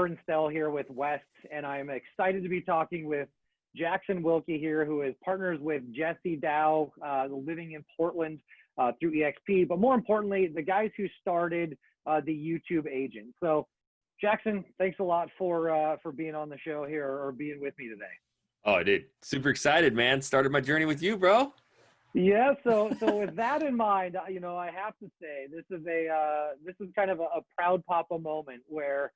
and Stelle here with West, and I'm excited to be talking with Jackson Wilkey here, who is partners with Jesse Dow, living in Portland through EXP, but more importantly, the guys who started the YouTube agent. So Jackson, thanks a lot for being on the show here or being with me today. Oh, dude, super excited, man. Started my journey with you, bro. Yeah, so with that in mind, I have to say this is kind of a proud papa moment where,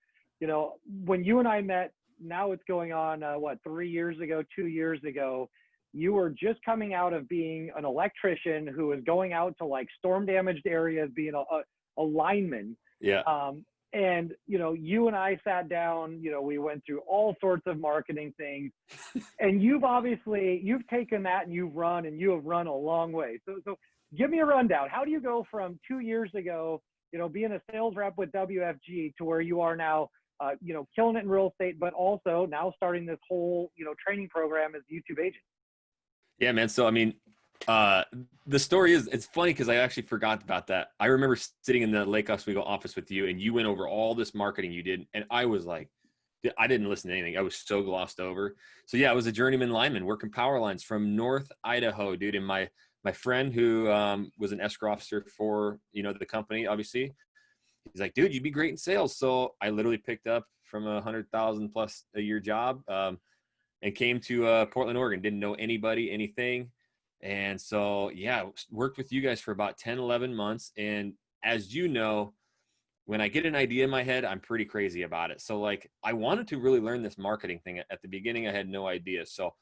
when you and I met, now it's going on 3 years ago, 2 years ago, you were just coming out of being an electrician who was going out to like storm damaged areas, being a lineman. Yeah. And, you and I sat down, we went through all sorts of marketing things, and you've taken that and you have run a long way. So give me a rundown. How do you go from 2 years ago, being a sales rep with WFG to where you are now, killing it in real estate, but also now starting this whole, training program as a YouTube agent? Yeah, man. So, I mean, the story is, it's funny because I actually forgot about that. I remember sitting in the Lake Oswego office with you, and you went over all this marketing you did. And I was like, I didn't listen to anything. I was so glossed over. So yeah, I was a journeyman lineman working power lines from North Idaho, dude. And my friend who was an escrow officer for, the company, obviously, he's like, dude, you'd be great in sales. So I literally picked up from $100,000 plus a year job and came to Portland, Oregon. Didn't know anybody, anything. And so, yeah, worked with you guys for about 10, 11 months. And as you know, when I get an idea in my head, I'm pretty crazy about it. So like, I wanted to really learn this marketing thing. At the beginning, I had no idea. So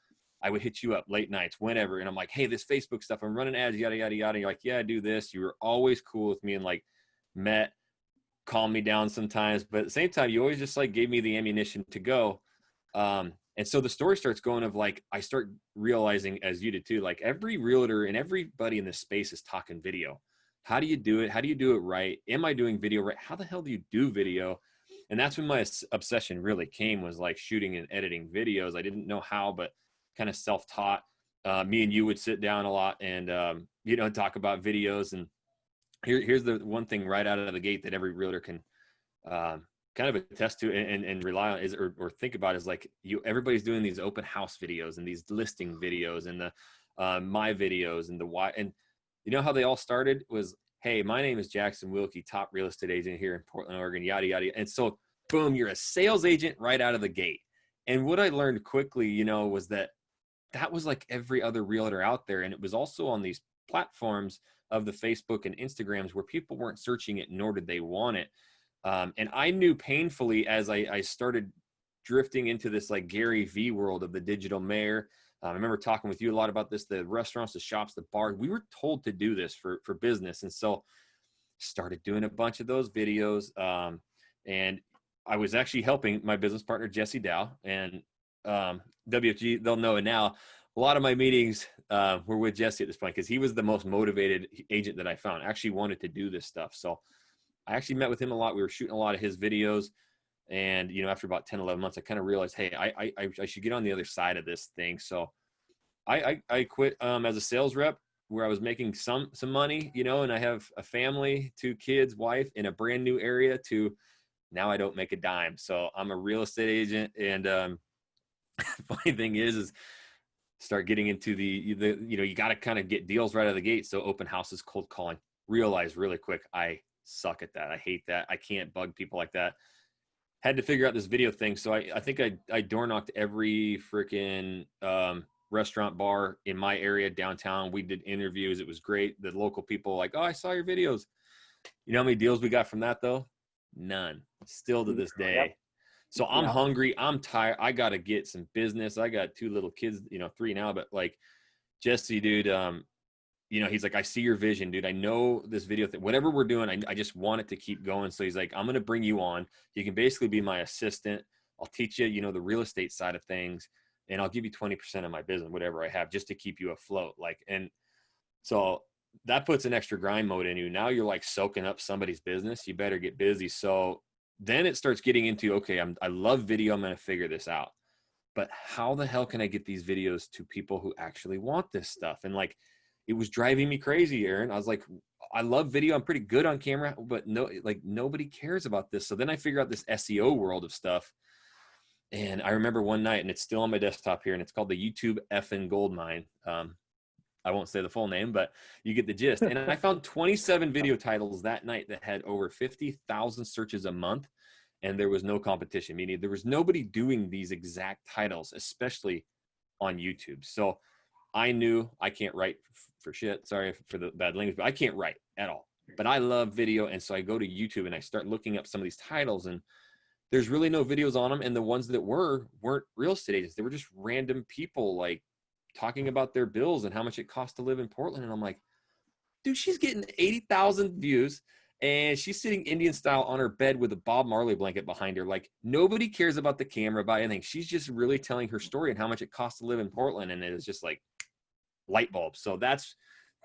I would hit you up late nights, whenever. And I'm like, hey, this Facebook stuff, I'm running ads, yada, yada, yada. And you're like, yeah, I do this. You were always cool with me and like calmed me down sometimes. But at the same time, you always just like gave me the ammunition to go. And so the story starts going of like, I start realizing, as you did too, like every realtor and everybody in this space is talking video. How do you do it? How do you do it right? Am I doing video right? How the hell do you do video? And that's when my obsession really came, was like shooting and editing videos. I didn't know how, but kind of self-taught. Me and you would sit down a lot and, talk about videos. And here's the one thing right out of the gate that every realtor can kind of attest to and rely on is, or think about, is like everybody's doing these open house videos and these listing videos and the my videos and the why. And you know how they all started was, hey, my name is Jackson Wilkey, top real estate agent here in Portland, Oregon, yada, yada. And so boom, you're a sales agent right out of the gate. And what I learned quickly, was that was like every other realtor out there. And it was also on these platforms of the Facebook and Instagrams where people weren't searching it, nor did they want it. And I knew painfully as I started drifting into this like Gary V world of the digital mayor. I remember talking with you a lot about this, the restaurants, the shops, the bars. We were told to do this for business. And so started doing a bunch of those videos. And I was actually helping my business partner, Jesse Dow, and WFG, they'll know it now. A lot of my meetings were with Jesse at this point because he was the most motivated agent that I found. I actually wanted to do this stuff. So I actually met with him a lot. We were shooting a lot of his videos. And, after about 10, 11 months, I kind of realized, hey, I should get on the other side of this thing. So I quit as a sales rep where I was making some money, and I have a family, 2 kids, wife in a brand new area, to now I don't make a dime. So I'm a real estate agent. And funny thing is start getting into the you got to kind of get deals right out of the gate. So open houses, cold calling, realize really quick, I suck at that. I hate that. I can't bug people like that. Had to figure out this video thing. So I think I door knocked every freaking restaurant, bar in my area downtown. We did interviews. It was great. The local people like, oh, I saw your videos. You know how many deals we got from that though? None. Still to this day. Yep. So I'm hungry. I'm tired. I got to get some business. I got 2 little kids, 3 now, but like Jesse, dude, he's like, I see your vision, dude. I know this video thing, whatever we're doing, I just want it to keep going. So he's like, I'm going to bring you on. You can basically be my assistant. I'll teach you, the real estate side of things, and I'll give you 20% of my business, whatever I have, just to keep you afloat. Like, and so that puts an extra grind mode in you. Now you're like soaking up somebody's business. You better get busy. So then it starts getting into, okay, I love video. I'm going to figure this out, but how the hell can I get these videos to people who actually want this stuff? And like, it was driving me crazy, Aaron. I was like, I love video. I'm pretty good on camera, but nobody cares about this. So then I figure out this SEO world of stuff. And I remember one night, and it's still on my desktop here, and it's called the YouTube effing gold mine. I won't say the full name, but you get the gist. And I found 27 video titles that night that had over 50,000 searches a month, and there was no competition, meaning there was nobody doing these exact titles, especially on YouTube. So I knew I can't write for shit. Sorry for the bad language, but I can't write at all. But I love video, and so I go to YouTube and I start looking up some of these titles, and there's really no videos on them. And the ones that weren't real estate agents. They were just random people like talking about their bills and how much it costs to live in Portland. And I'm like, dude, she's getting 80,000 views and she's sitting Indian style on her bed with a Bob Marley blanket behind her. Like, nobody cares about the camera, about anything. She's just really telling her story and how much it costs to live in Portland. And it is just like light bulbs. So that's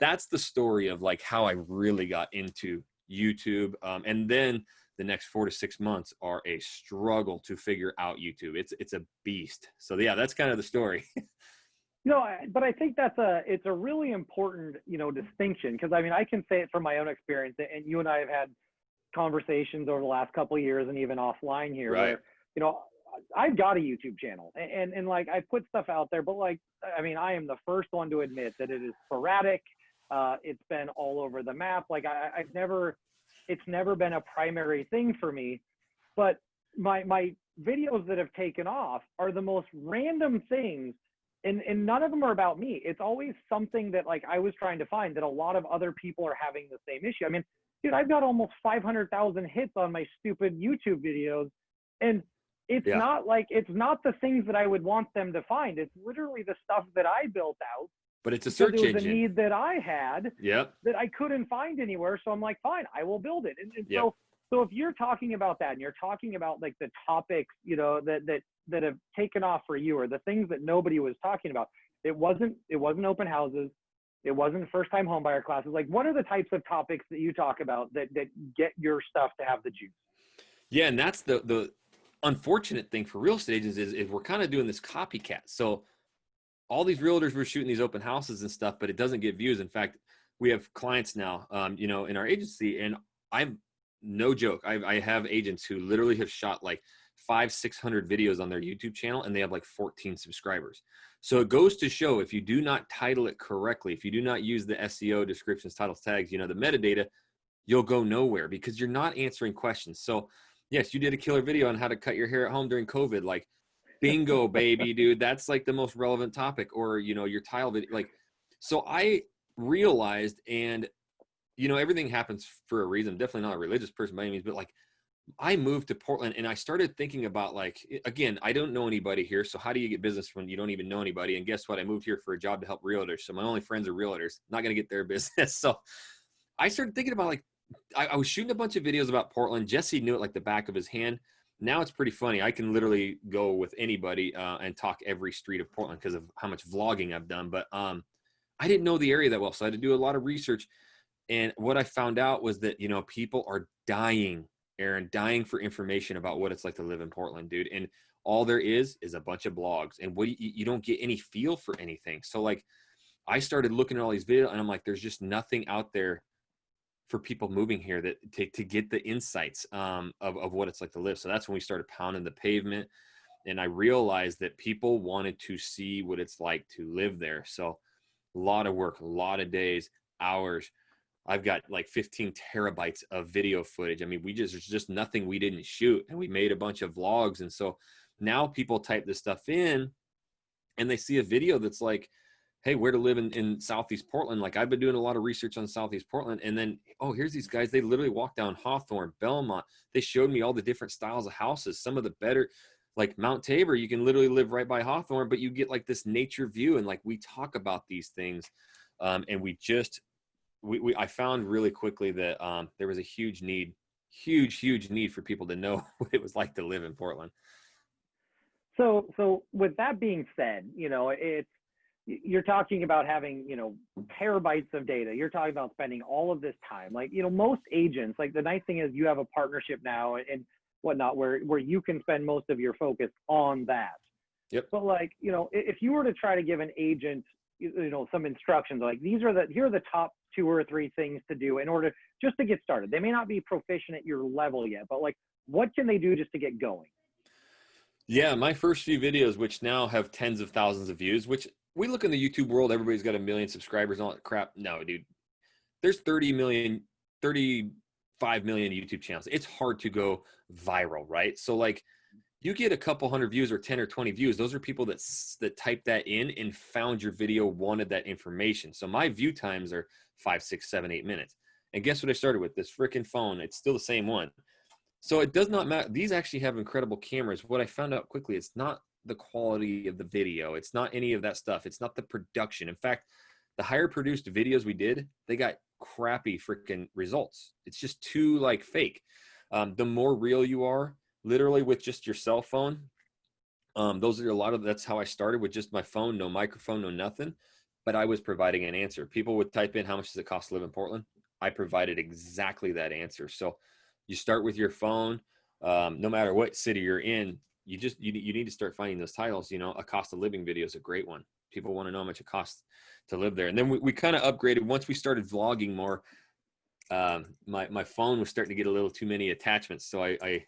the story of like how I really got into YouTube. And then the next 4 to 6 months are a struggle to figure out YouTube. It's a beast. So yeah, that's kind of the story. No, but I think it's a really important, distinction, because I mean, I can say it from my own experience, and you and I have had conversations over the last couple of years and even offline here, right, where, I've got a YouTube channel and like I put stuff out there, but like, I mean, I am the first one to admit that it is sporadic. It's been all over the map. Like it's never been a primary thing for me, but my videos that have taken off are the most random things. And none of them are about me. It's always something that like I was trying to find that a lot of other people are having the same issue. I mean, dude, I've got almost 500,000 hits on my stupid YouTube videos. And it's not the things that I would want them to find. It's literally the stuff that I built out. But it's a search engine. It was a need that I had Yep. that I couldn't find anywhere. So I'm like, fine, I will build it. And yep. So if you're talking about that and you're talking about like the topics, that have taken off for you, or the things that nobody was talking about, it wasn't open houses. It wasn't first time home buyer classes. Like, what are the types of topics that you talk about that get your stuff to have the juice? Yeah. And that's the unfortunate thing for real estate agents is we're kind of doing this copycat. So all these realtors were shooting these open houses and stuff, but it doesn't get views. In fact, we have clients now, in our agency, and I'm no joke. I have agents who literally have shot like 500-600 videos on their YouTube channel, and they have like 14 subscribers. So it goes to show, if you do not title it correctly, if you do not use the SEO descriptions, titles, tags, the metadata, you'll go nowhere because you're not answering questions. So yes, you did a killer video on how to cut your hair at home during COVID. Like, bingo, baby, dude. That's like the most relevant topic. Or, your tile video. Like, so I realized, and, everything happens for a reason. I'm definitely not a religious person by any means, but like, I moved to Portland and I started thinking about like, again, I don't know anybody here. So how do you get business when you don't even know anybody? And guess what? I moved here for a job to help realtors. So my only friends are realtors, not going to get their business. So I started thinking about like, I was shooting a bunch of videos about Portland. Jesse knew it like the back of his hand. Now it's pretty funny. I can literally go with anybody and talk every street of Portland because of how much vlogging I've done. But I didn't know the area that well. So I had to do a lot of research. And what I found out was that, people are dying, Aaron, dying for information about what it's like to live in Portland, dude. And all there is a bunch of blogs, and you don't get any feel for anything. So like, I started looking at all these videos and I'm like, there's just nothing out there for people moving here that to get the insights of what it's like to live. So that's when we started pounding the pavement, and I realized that people wanted to see what it's like to live there. So a lot of work, a lot of days, hours. I've got like 15 terabytes of video footage. I mean, there's just nothing we didn't shoot, and we made a bunch of vlogs. And so now people type this stuff in and they see a video that's like, hey, where to live in Southeast Portland. Like, I've been doing a lot of research on Southeast Portland, and then, oh, here's these guys. They literally walked down Hawthorne, Belmont. They showed me all the different styles of houses. Some of the better, like Mount Tabor, you can literally live right by Hawthorne, but you get like this nature view. And like, we talk about these things. And I found really quickly that there was a huge need for people to know what it was like to live in Portland. So with that being said, you're talking about having, terabytes of data. You're talking about spending all of this time. Like, most agents, like, the nice thing is you have a partnership now and whatnot, where you can spend most of your focus on that. Yep. But like, if you were to try to give an agent, some instructions, like here are the top 2 or 3 things to do in order just to get started. They may not be proficient at your level yet, but like, what can they do just to get going? Yeah, my first few videos, which now have tens of thousands of views, which we look in the YouTube world, everybody's got 1 million subscribers and all that crap. No, dude, there's 35 million YouTube channels. It's hard to go viral, right? So like, you get a couple hundred views or 10 or 20 views. Those are people that typed that in and found your video, wanted that information. So my view times are 5, 6, 7, 8 minutes. And guess what I started with? This freaking phone. It's still the same one. So it does not matter. These actually have incredible cameras. What I found out quickly, it's not the quality of the video. It's not any of that stuff. It's not the production. In fact, the higher produced videos we did, they got crappy freaking results. It's just too like fake. The more real you are, literally with just your cell phone, that's how I started, with just my phone, no microphone, no nothing, but I was providing an answer. People would type in, how much does it cost to live in Portland? I provided exactly that answer. So you start with your phone, no matter what city you're in, you need to start finding those titles. A cost of living video is a great one. People want to know how much it costs to live there. And then we kind of upgraded once we started vlogging more. My phone was starting to get a little too many attachments. So I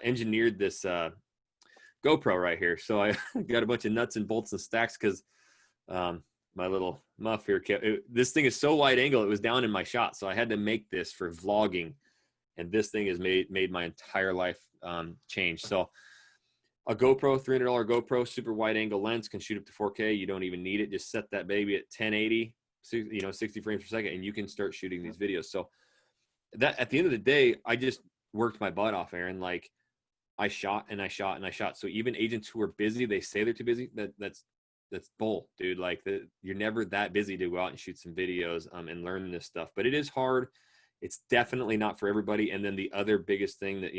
engineered this GoPro right here. So I got a bunch of nuts and bolts and stacks because my little muff here this thing is so wide angle, it was down in my shot. So I had to make this for vlogging, and this thing has made my entire life change. So a GoPro, $300 GoPro, super wide angle lens, can shoot up to 4K. You don't even need it. Just set that baby at 1080, 60 frames per second, and you can start shooting these videos. So that, at the end of the day, I just worked my butt off, Aaron. Like, I shot and I shot and I shot. So even agents who are busy, they say they're too busy. That's bull, dude. Like, you're never that busy to go out and shoot some videos and learn this stuff. But it is hard. It's definitely not for everybody. And then the other biggest thing that,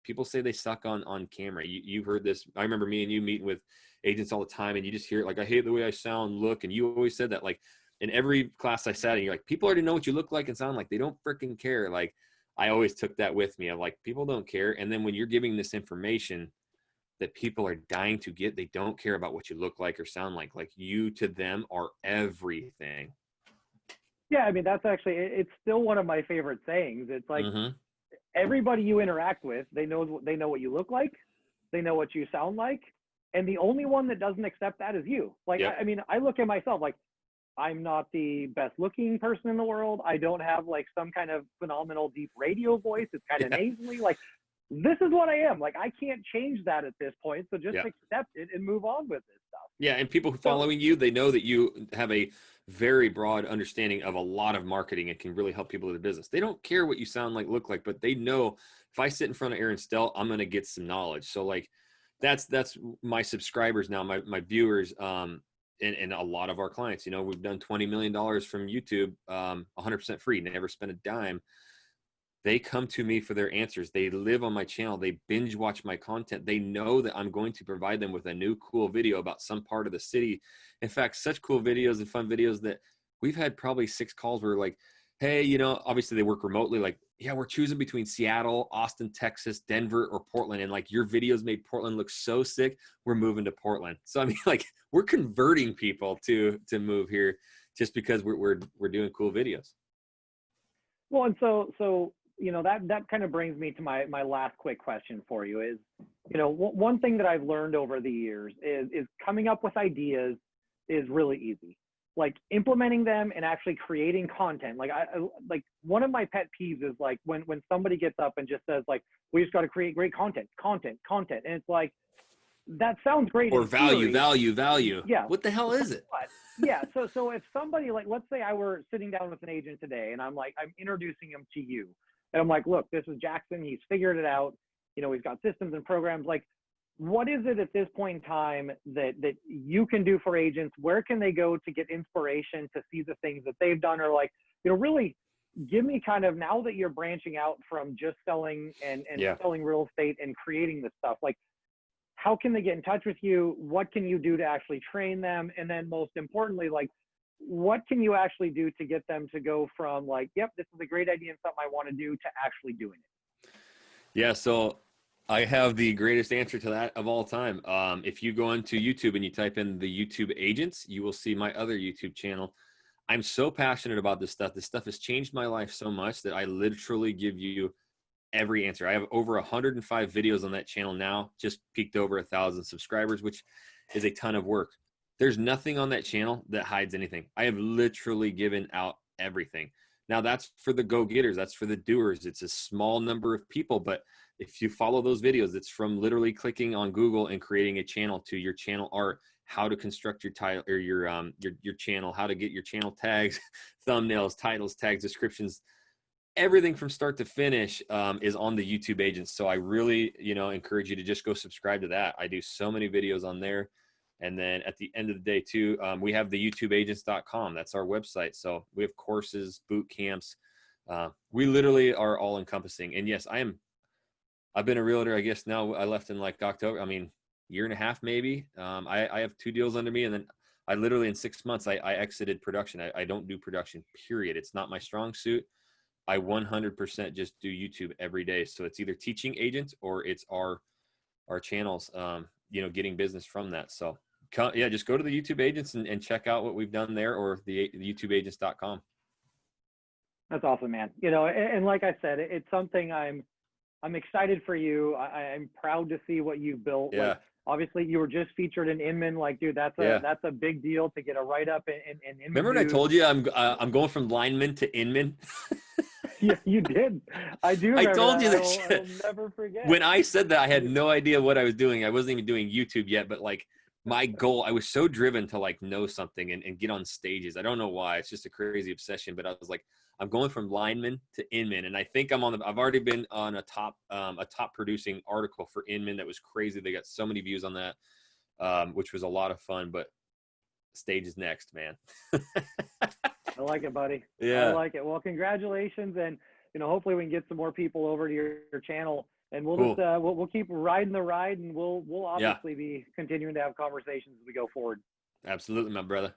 people say they suck on camera. You've heard this. I remember me and you meeting with agents all the time, and you just hear it, like, I hate the way I sound, look. And you always said that, like, in every class I sat in, you're like, people already know what you look like and sound like. They don't freaking care. Like, I always took that with me. I'm like, people don't care. And then when you're giving this information that people are dying to get, they don't care about what you look like or sound like. Like, you to them are everything. Yeah, I mean, that's actually, it's still one of my favorite sayings. It's like, everybody you interact with, they know what you look like, they know what you sound like, and the only one that doesn't accept that is you. Like, yep. I mean, I look at myself like, I'm not the best looking person in the world. I don't have like some kind of phenomenal deep radio voice. It's kind of nasally. Like, this is what I am. Like, I can't change that at this point. So just accept it and move on with this stuff. Yeah. And people following you, they know that you have a very broad understanding of a lot of marketing and can really help people in the business. They don't care what you sound like, look like, but they know if I sit in front of Aaron Stelle, I'm going to get some knowledge. So like, that's my subscribers now, my viewers, and a lot of our clients. We've done $20 million from YouTube, 100% free, never spent a dime. They come to me for their answers. They live on my channel. They binge watch my content. They know that I'm going to provide them with a new cool video about some part of the city. In fact, such cool videos and fun videos that we've had probably 6 calls where like, hey, obviously they work remotely. Like, yeah, we're choosing between Seattle, Austin, Texas, Denver, or Portland. And like, your videos made Portland look so sick. We're moving to Portland. So I mean, like, we're converting people to move here just because we're doing cool videos. Well, and so that kind of brings me to my last quick question for you is, one thing that I've learned over the years is coming up with ideas is really easy. Like, implementing them and actually creating content. Like, like one of my pet peeves is like when somebody gets up and just says like, we just got to create great content. And it's like, that sounds great. Or value. Yeah. What the hell is it? Yeah. So if somebody, like, let's say I were sitting down with an agent today and I'm introducing him to you. And I'm like, look, this is Jackson. He's figured it out. He's got systems and programs. Like, what is it at this point in time that you can do for agents? Where can they go to get inspiration to see the things that they've done? Or like, really give me kind of, now that you're branching out from just selling and selling real estate and creating this stuff, like, how can they get in touch with you? What can you do to actually train them? And then most importantly, like, what can you actually do to get them to go from like, yep, this is a great idea and something I want to do, to actually doing it? Yeah. So I have the greatest answer to that of all time. If you go into YouTube and you type in the YouTube agents, you will see my other YouTube channel. I'm so passionate about this stuff. This stuff has changed my life so much that I literally give you every answer. I have over 105 videos on that channel now, just peaked over 1,000 subscribers, which is a ton of work. There's nothing on that channel that hides anything. I have literally given out everything. Now that's for the go-getters. That's for the doers. It's a small number of people, but if you follow those videos, it's from literally clicking on Google and creating a channel to your channel art, how to construct your title or your channel, how to get your channel tags, thumbnails, titles, tags, descriptions, everything from start to finish is on the YouTube agents. So I really, encourage you to just go subscribe to that. I do so many videos on there. And then at the end of the day too, we have the YouTubeagents.com. That's our website. So we have courses, boot camps. We literally are all encompassing. And yes, I've been a realtor, I guess now I left in like October, year and a half, maybe. I have 2 deals under me. And then I literally in 6 months, I exited production. I don't do production, period. It's not my strong suit. I 100% just do YouTube every day. So it's either teaching agents or it's our channels, getting business from that. So just go to the YouTube agents and check out what we've done there, or the YouTubeagents.com. That's awesome, man. And like I said, it's something I'm excited for you. I'm proud to see what you've built. Yeah. Like, obviously you were just featured in Inman. Like, dude, that's a big deal to get a write-up in Inman. Remember when I told you I'm going from lineman to Inman? Yeah, you did. I do remember I told you that I'll never forget. When I said that, I had no idea what I was doing. I wasn't even doing YouTube yet, but like my goal, I was so driven to like know something and get on stages. I don't know why. It's just a crazy obsession, but I was like, I'm going from lineman to Inman. And I think I've already been on a top producing article for Inman. That was crazy. They got so many views on that, which was a lot of fun, but stage is next, man. I like it, buddy. Yeah. I like it. Well, congratulations. And, hopefully we can get some more people over to your channel, and we'll just, we'll keep riding the ride, and we'll obviously be continuing to have conversations as we go forward. Absolutely, my brother.